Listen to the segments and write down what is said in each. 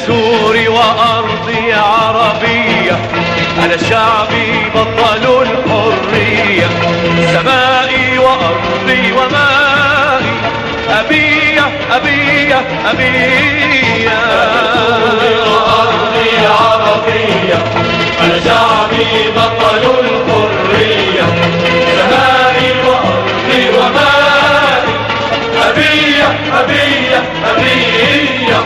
سوري وأرضي عربية، أنا شعبي بطل الحرية. سمائي وأرضي ومائي، أبية أبية أبية. سوري وأرضي عربية، أنا شعبي بطل الحرية. سمائي وأرضي ومائي، أبية أبية أبية.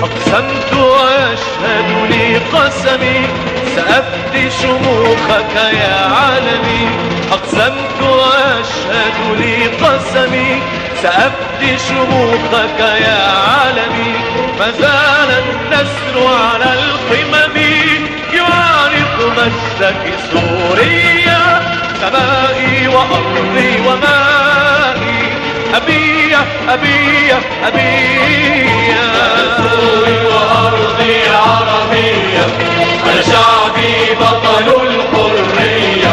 أقسمت وأشهد لي قسمي، سأفدي شموخك يا عالمي. أقسمت وأشهد لي قسمي، سأفدي شموخك يا عالمي. ما زال النسر على القمم يعانق مجدك سوريا. سمائي وأرضي ومائي، أبية أبية أبية. سوري وأرضي عربية، أنا شعبي بطل الحرية.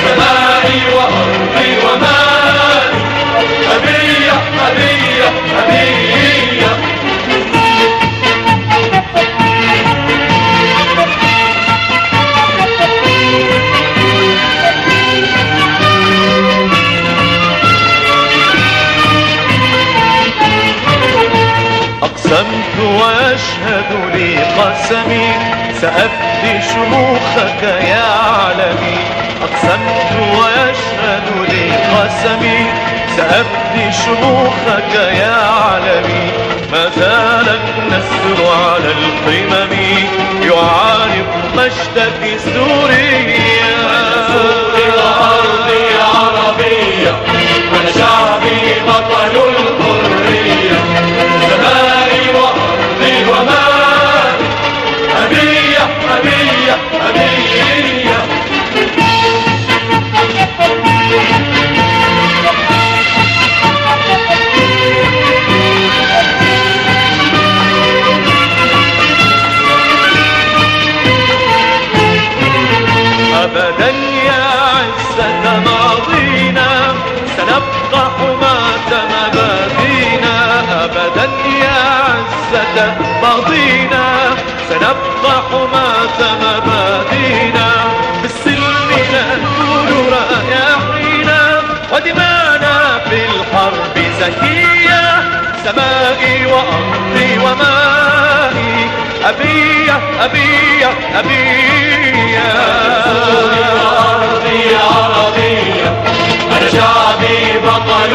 سمائي وأرضي ومائي، أبية أبية أبية. أقسمت وأشهد لي قسمي، سأفدي شموخك يا عالمي. أقسمت وأشهد لي قسمي، سأفدي شموخك يا عالمي. ما زال النسر على القمم يعانق مجدك سوريا. سوري وأرضي عربية، أنا شعبي بطل الحرية. سمائي وأرضي ومائي، أبية أبية أبية. أبدا يا عزة ماضينا، سنبقى حماة مبادينا. أبدا يا عزة ماضينا، سنبقى حماة مبادينا. بالسلم نكون رايحين، ودمانا في الحرب زكية. سمائي وأرضي ومائي، أبية أبية أبية. سوري وأرضي عربية، أنا شعبي بطل